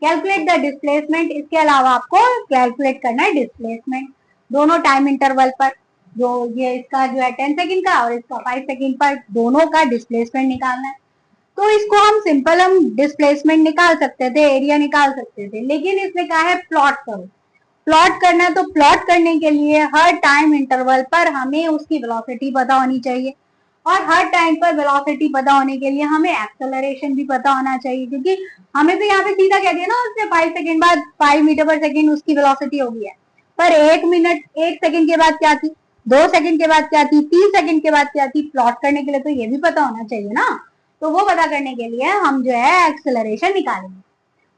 कैलकुलेट द डिस्प्लेसमेंट, इसके अलावा आपको कैलकुलेट करना है डिस्प्लेसमेंट दोनों टाइम इंटरवल पर, जो ये इसका जो है 10 सेकंड का और इसका 5 सेकंड पर, दोनों का डिस्प्लेसमेंट निकालना है। तो इसको हम डिस्प्लेसमेंट निकाल सकते थे, एरिया निकाल सकते थे, लेकिन इसमें क्या है प्लॉट करो। प्लॉट करना, तो प्लॉट करने के लिए हर टाइम इंटरवल पर हमें उसकी वेलोसिटी पता होनी चाहिए, और हर टाइम पर वेलोसिटी पता होने के लिए हमें एक्सेलरेशन भी पता होना चाहिए, क्योंकि हमें तो यहाँ पे सीधा कह दिया ना उसने 5 सेकंड बाद 5 मीटर पर सेकंड उसकी वेलोसिटी होगी है, पर 1 सेकंड के बाद क्या थी, 2 सेकंड के बाद क्या थी, 3 सेकंड के बाद क्या थी। प्लॉट करने के लिए तो ये भी पता होना चाहिए ना, तो वो पता करने के लिए हम जो है एक्सेलरेशन निकालेंगे।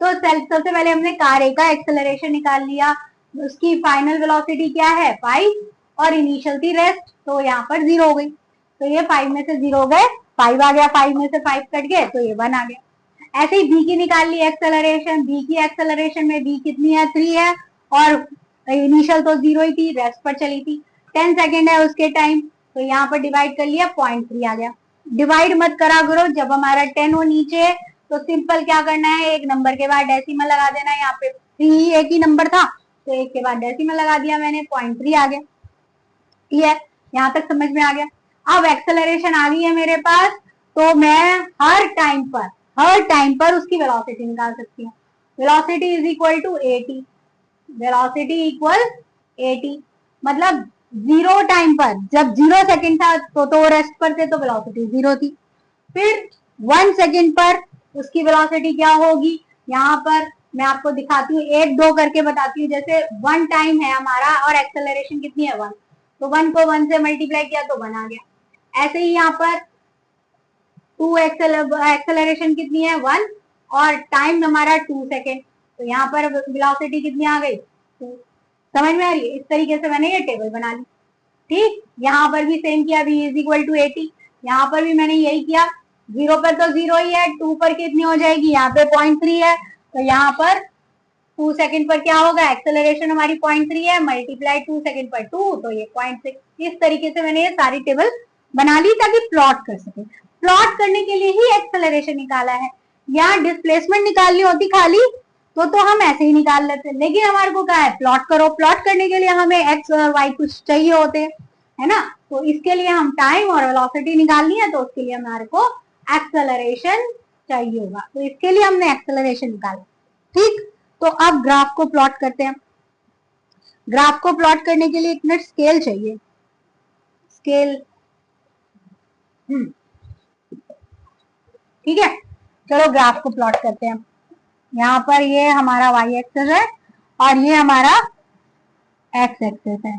तो सबसे पहले हमने कार ए का एक्सेलरेशन निकाल लिया, उसकी फाइनल वेलोसिटी क्या है 5 और इनिशियल थी रेस्ट, तो यहाँ पर 0 हो गई, तो ये 5 में से 0 हो गए, 5 आ गया, 5 में से 5 कट गए तो ये 1 आ गया। ऐसे ही बी की निकाल ली एक्सेलरेशन, बी की एक्सेलरेशन में बी कितनी है 3 है, और इनिशियल तो 0 ही थी, रेस्ट पर चली थी, 10 सेकेंड है उसके टाइम, तो यहाँ पर डिवाइड कर लिया 0.3 आ गया। डिवाइड मत करा करो, जब हमारा 10 हो नीचे तो सिंपल क्या करना है, एक नंबर के बाद डेसिमल लगा देना है। यहाँ पे 3 एक ही नंबर था तो एक के बाद डेसिमल लगा दिया मैंने, 0.3 आ गया, ठीक है, यहाँ तक समझ में आ गया। अब एक्सेलरेशन आ गई है मेरे पास, तो मैं हर टाइम पर उसकी वेलोसिटी निकाल सकती हूँ। Velocity is equal to a t, velocity equal a t, मतलब जीरो टाइम पर, जब 0 सेकेंड था तो रेस्ट पर थे तो वेलोसिटी 0 थी। फिर 1 सेकेंड पर उसकी वेलोसिटी क्या होगी, यहाँ पर मैं आपको दिखाती हूँ, 1 2 करके बताती हूँ। जैसे 1 टाइम है हमारा और एक्सेलरेशन कितनी है 1, तो 1 को 1 से मल्टीप्लाई किया तो 1 आ गया। ऐसे ही यहाँ पर 2 एक्सेलरेशन कितनी है 1 और टाइम हमारा 2 सेकेंड, तो यहाँ पर वेलोसिटी कितनी आ गई 2। समझ में आ रही है? इस तरीके से मैंने ये टेबल बना ली। ठीक, यहाँ पर भी सेम किया, v इज इक्वल टू 80, यहाँ पर भी मैंने यही किया। 0 पर तो 0 ही है, 2 पर कितनी हो जाएगी, यहाँ पे 0.3 है, तो यहाँ पर 2 सेकेंड पर क्या होगा, एक्सेलरेशन हमारी 0.3 है, मल्टीप्लाई 2 सेकेंड पर 2, तो ये 0.6। इस तरीके से मैंने ये सारी टेबल बना ली ताकि प्लॉट कर सके। प्लॉट करने के लिए ही एक्सेलरेशन निकाला है, यहाँ डिस्प्लेसमेंट निकालनी होती खाली तो हम ऐसे ही निकाल लेते, लेकिन हमारे को क्या है, प्लॉट करो। प्लॉट करने के लिए हमें एक्स और वाई कुछ चाहिए होते हैं, है ना, तो इसके लिए हम टाइम और वेलोसिटी निकालनी है, तो उसके लिए हमारे को एक्सेलरेशन चाहिए होगा, तो इसके लिए हमने एक्सेलरेशन निकाला। ठीक, तो अब ग्राफ को प्लॉट करते हैं। ग्राफ को प्लॉट करने के लिए एक मिनट स्केल चाहिए, स्केल। ठीक है, चलो ग्राफ को प्लॉट करते हैं। यहाँ पर ये हमारा वाई एक्सेस है और ये हमारा एक्स एक्सेस है,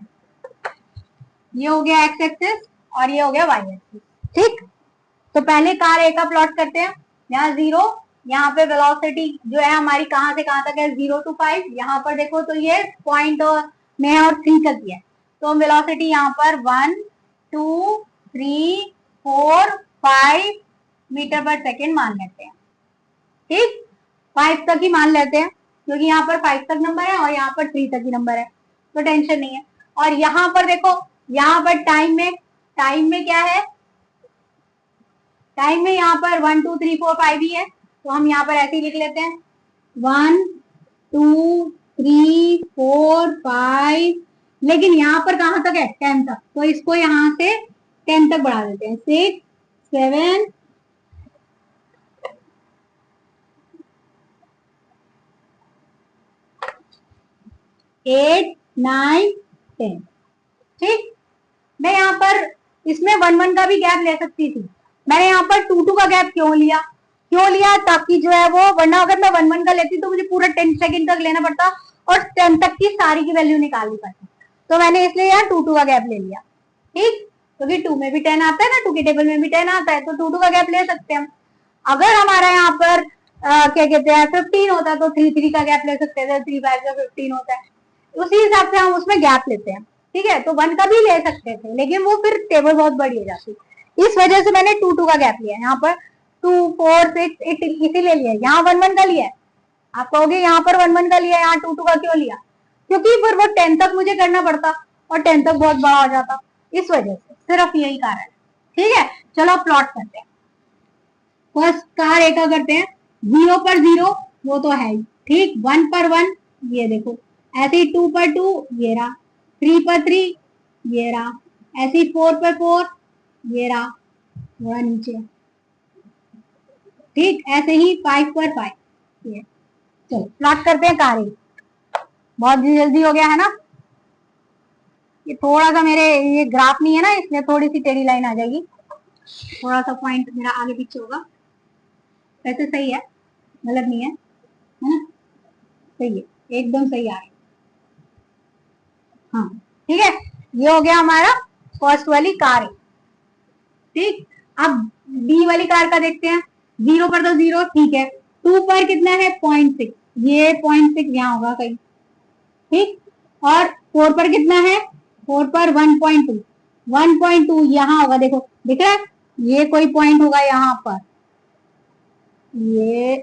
ये हो गया एक्स एक्सेस और ये हो गया वाई एक्सेस। ठीक, तो पहले कार ए का प्लॉट करते हैं। यहाँ 0, यहाँ पे वेलोसिटी जो है हमारी कहाँ से कहाँ तक है 0 to 5, यहाँ पर देखो तो ये पॉइंट में है और 3 तक है, तो वेलोसिटी यहाँ पर 1 2 3 4 5 मीटर पर सेकेंड मान लेते हैं। ठीक, 5 तक ही मान लेते हैं क्योंकि यहाँ पर 5 तक नंबर है और यहाँ पर 3 तक ही नंबर है, तो टेंशन नहीं है। और यहाँ पर देखो, यहाँ पर टाइम में क्या है, टाइम में यहाँ पर 1 2 3 4 5 ही है, तो हम यहाँ पर ऐसे ही लिख लेते हैं 1 2 3 4 5, लेकिन यहाँ पर कहाँ तक है 10 तक, तो इसको यहाँ से 10 तक बढ़ा देते हैं, 6 7 8 9 10। ठीक, मैं यहाँ पर इसमें 1 1 का भी गैप ले सकती थी, मैंने यहाँ पर 2 2 का गैप क्यों लिया ताकि जो है वो, वरना अगर मैं 1 1 का लेती तो मुझे पूरा 10 सेकंड तक लेना पड़ता और 10 तक की सारी की वैल्यू निकालनी पड़ती, तो मैंने इसलिए यहाँ 2 2 का गैप ले लिया। ठीक, क्योंकि 2 में भी 10 आता है ना, 2 की टेबल में भी 10 आता है, तो 2 2 का गैप ले सकते हैं हम। अगर हमारा यहाँ पर क्या कहते हैं 15 होता तो 3 3 का गैप ले सकते थे, 3 5 का 15 होता है, उसी हिसाब से हम उसमें गैप लेते हैं। ठीक है, तो 1 का भी ले सकते थे, लेकिन वो फिर टेबल बहुत बड़ी हो जाती, इस वजह से मैंने 2 2 का गैप लिया। यहाँ पर 2 4 6 8 इसीलिए लिया, यहाँ 1 1 का लिया है। आप कहोगे यहाँ पर 1 1 का लिया, यहाँ 2 2 का क्यों लिया, क्योंकि फिर वो 10 तक मुझे करना पड़ता और 10 तक बहुत बड़ा हो जाता, इस वजह से, सिर्फ यही कारण है। ठीक है, चलो प्लॉट करते हैं। फर्स्ट कार ए का करते हैं, 0 पर 0 वो तो है ही, ठीक, 1 पर 1 ये देखो, ऐसे ही 2 पर 2 ये रहा, 3 पर 3 ये रहा, ऐसे ही 4 पर 4 ये रहा, थोड़ा नीचे, ठीक, ऐसे ही 5 पर 5 ये। चलो प्लॉट करते हैं कार ए, बहुत जल्दी हो गया है ना। ये थोड़ा सा मेरे ये ग्राफ नहीं है ना, इसलिए थोड़ी सी टेढ़ी लाइन आ जाएगी, थोड़ा सा पॉइंट मेरा आगे पीछे होगा, वैसे सही है, गलत नहीं है ना, सही है, एकदम सही आ रहा है। हाँ ठीक है, ये हो गया हमारा फर्स्ट वाली कार। ठीक, अब बी वाली कार का देखते हैं। 0 पर तो 0, ठीक है, 2 पर कितना है 0.6, ये 0.6 यहाँ होगा कहीं। ठीक, और 4 पर कितना है, 4 पर 1.2, 1.2 यहाँ होगा, देखो दिख रहा है, ये कोई पॉइंट होगा यहाँ पर, ये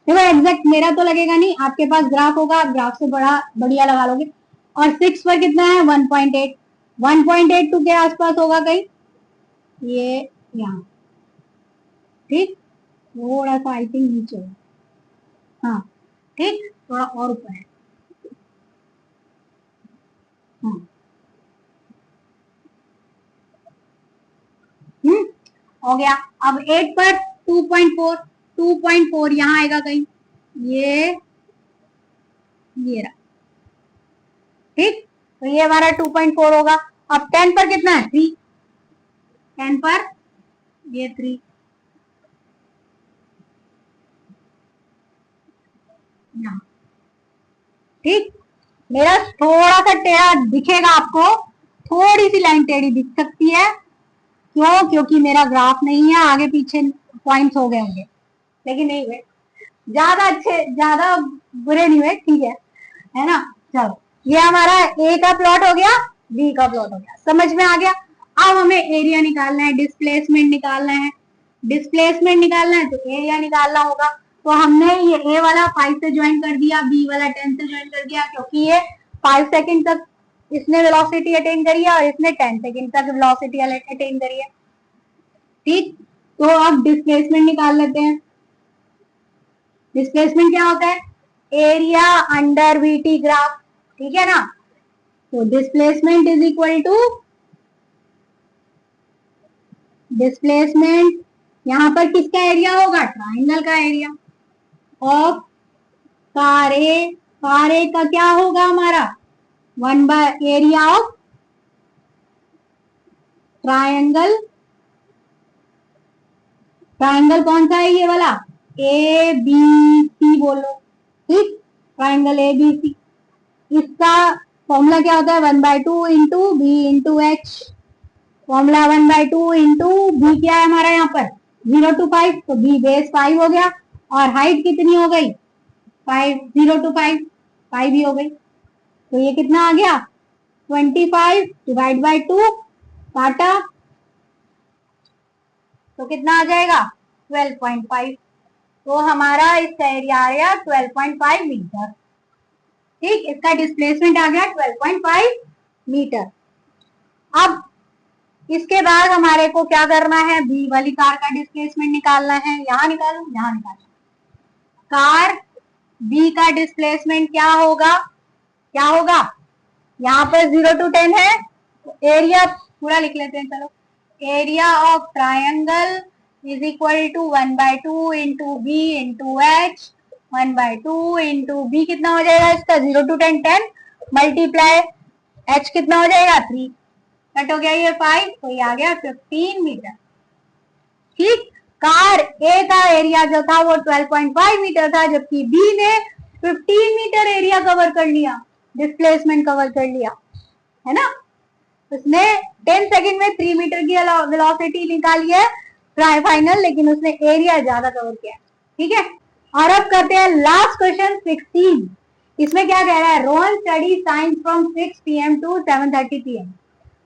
देखो एग्जैक्ट मेरा तो लगेगा नहीं, आपके पास ग्राफ होगा, आप ग्राफ से बड़ा बढ़िया लगा लोगे। और 6 पर कितना है 1.8, 1.82 के आसपास होगा कहीं, ये यहाँ। ठीक, थोड़ा सा आई थिंक नीचे है, हाँ ठीक, थोड़ा और ऊपर है, हाँ हो गया। अब 8 पर 2.4, 2.4 यहाँ आएगा कहीं, ये रहा, ठीक। तो ये हमारा 2.4 होगा। अब 10 पर कितना है, 3, 10 पर ये 3, ठीक। मेरा थोड़ा सा टेढ़ा दिखेगा आपको, थोड़ी सी लाइन टेढ़ी दिख सकती है, क्यों, क्योंकि मेरा ग्राफ नहीं है, आगे पीछे पॉइंट्स हो गए होंगे, लेकिन नहीं हुए ज्यादा अच्छे, ज्यादा बुरे नहीं हुए, ठीक है ना। चलो, ये हमारा ए का प्लॉट हो गया, बी का प्लॉट हो गया, समझ में आ गया। अब हमें एरिया निकालना है, डिस्प्लेसमेंट निकालना है, डिस्प्लेसमेंट निकालना है तो एरिया निकालना होगा। तो हमने ये ए वाला 5 से ज्वाइन कर दिया, बी वाला 10 से ज्वाइन कर दिया, क्योंकि ये 5 सेकंड तक इसने वेलोसिटी अटेन करी है और इसने 10 सेकंड तक वेलोसिटी अटेन करी है, ठीक। तो अब डिस्प्लेसमेंट निकाल लेते हैं। डिस्प्लेसमेंट क्या होता है, एरिया अंडर वीटी ग्राफ, ठीक है ना। तो displacement is equal to, displacement यहां पर किसका एरिया होगा, ट्राइंगल का area of car A, car A का क्या होगा हमारा, 1 by area of triangle, triangle कौन सा है, ये वाला ए बी सी बोलो, ठीक, ट्राइंगल ए बी सी। इसका फॉर्मूला क्या होता है, 1/2 into b into h, formula 1/2 into b क्या है हमारा यहाँ पर 0 to 5, तो बी बेस 5 हो गया, और हाइट कितनी हो गई 5, 0 to 5, 5 ही हो गई। तो ये कितना आ गया 25 डिवाइड बाई 2, काटा तो कितना आ जाएगा 12.5। तो हमारा इसका एरिया आ गया 12.5 मीटर, ठीक। इसका डिस्प्लेसमेंट आ गया 12.5 मीटर। अब इसके बाद हमारे को क्या करना है, बी वाली कार का डिस्प्लेसमेंट निकालना है, यहाँ निकालो, यहाँ निकालो। कार बी का डिस्प्लेसमेंट क्या होगा, क्या होगा, यहाँ पर 0 to 10 है, तो एरिया पूरा लिख लेते हैं, चलो। Area of triangle is equal to 1/2 into b into h, 1/2 into b कितना हो जाएगा इसका 0 to 10, 10 मल्टीप्लाई एच कितना हो जाएगा 3, कट हो गया ये 5, तो ये आ गया 15 मीटर, ठीक। कार ए का एरिया जो था वो 12.5 मीटर था, जबकि बी ने 15 मीटर एरिया कवर कर लिया, डिस्प्लेसमेंट कवर कर लिया, है ना। उसने 10 सेकंड में 3 मीटर की वेलोसिटी निकाली है फाइनल, लेकिन उसने एरिया ज्यादा कवर किया, ठीक है। और अब करते हैं लास्ट क्वेश्चन 16। इसमें क्या कह रहा है, Rohan study science from 6 PM to 7:30 PM।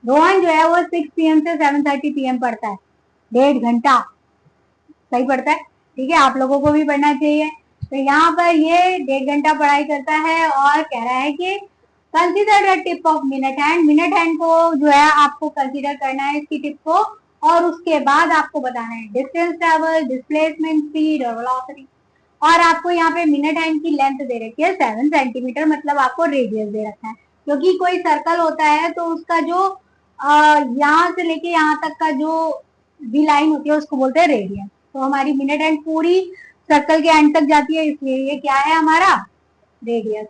Rohan जो है वो 6 PM से 7:30 PM पढ़ता है, 1.5 घंटा सही पढ़ता है, ठीक है। आप लोगों को भी पढ़ना चाहिए। तो यहाँ पर ये 1.5 घंटा पढ़ाई करता है और कह रहा है कि consider the tip of minute hand, minute hand को जो है आपको कंसीडर करना है इसकी टिप को, और उसके बाद आपको बताना है डिस्टेंस ट्रेवल, डिस्प्लेसमेंट, स्पीड और वेलोसिटी। और आपको यहाँ पे मिनट हैंड की लेंथ दे रखी है 7 सेंटीमीटर, मतलब आपको रेडियस दे रखा है, क्योंकि कोई सर्कल होता है तो उसका जो यहाँ से लेके यहाँ तक का जो भी लाइन होती है उसको बोलते हैं रेडियस। तो हमारी मिनट हैंड पूरी सर्कल के एंड तक जाती है, इसलिए ये क्या है हमारा रेडियस,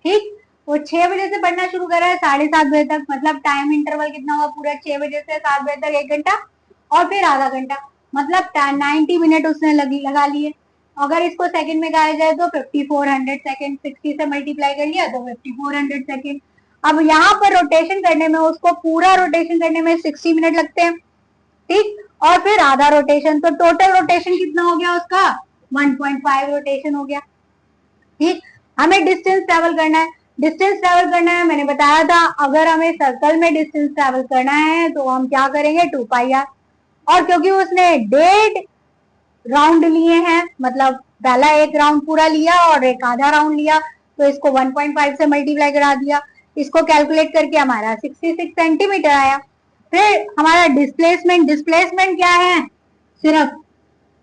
ठीक। वो 6 बजे से पढ़ना शुरू कर रहा है 7:30 बजे तक, मतलब टाइम इंटरवल कितना हुआ पूरा 6 बजे से 7 बजे तक 1 घंटा, और फिर आधा घंटा, मतलब 90 मिनट उसने लगा लिए। अगर इसको सेकंड में कहा जाए तो 5400 सेकंड, 60 से मल्टीप्लाई कर लिया तो 5400 सेकंड। अब यहाँ पर रोटेशन करने में, उसको पूरा रोटेशन करने में 60 मिनट लगते हैं, ठीक। और फिर आधा रोटेशन, तो टोटल रोटेशन कितना हो गया उसका 1.5 रोटेशन हो गया, ठीक। हमें डिस्टेंस ट्रेवल करना है, डिस्टेंस ट्रेवल करना है, मैंने बताया था अगर हमें सर्कल में डिस्टेंस ट्रेवल करना है तो हम क्या करेंगे 2πr। और क्योंकि उसने 1.5 राउंड लिए हैं, मतलब पहला एक राउंड पूरा लिया और एक आधा राउंड लिया, तो इसको 1.5 से मल्टीप्लाई करा दिया, इसको कैलकुलेट करके हमारा 66 सेंटीमीटर आया। फिर हमारा डिस्प्लेसमेंट, डिस्प्लेसमेंट क्या है, सिर्फ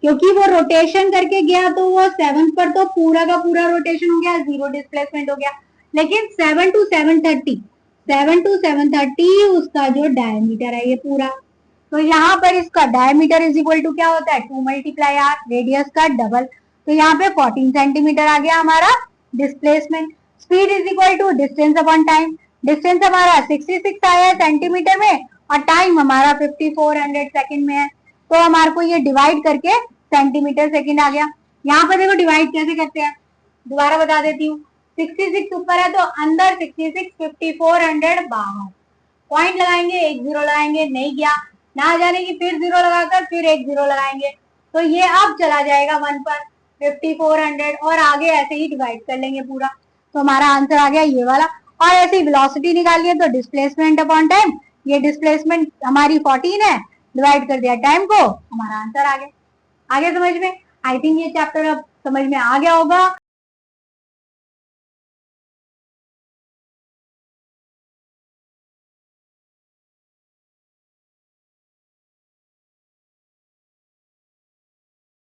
क्योंकि वो रोटेशन करके गया तो वो 7 पर तो पूरा का पूरा रोटेशन हो गया, 0 डिस्प्लेसमेंट हो गया, लेकिन 7 to 7:30 उसका जो डायमीटर है ये पूरा, तो यहाँ पर इसका डायमीटर इज इक्वल टू क्या होता है 2 मल्टीप्लाई आर, रेडियस का डबल, तो यहाँ पे 14 सेंटीमीटर आ गया हमारा displacement. Speed is equal to distance upon time, distance हमारा 66 आया है सेंटीमीटर में और टाइम हमारा 5400 सेकंड में है, तो हमारे को ये डिवाइड करके सेंटीमीटर सेकंड आ गया। यहाँ पर देखो डिवाइड कैसे करते हैं, दोबारा बता देती हूँ। 66 ऊपर है तो अंदर 66, 5400 पॉइंट लगाएंगे, एक जीरो लगाएंगे, नहीं गया ना जाने की फिर जीरो लगाकर फिर एक जीरो लगाएंगे, तो ये अब चला जाएगा 1 पर 5400 और आगे ऐसे ही डिवाइड कर लेंगे पूरा, तो हमारा आंसर आ गया ये वाला। और ऐसे ही वेलोसिटी निकालिए है तो डिस्प्लेसमेंट अपॉन टाइम, ये डिस्प्लेसमेंट हमारी 14 है, डिवाइड कर दिया टाइम को, हमारा आंसर आ गया। आगे समझ में? आई थिंक ये चैप्टर अब समझ में आ गया होगा।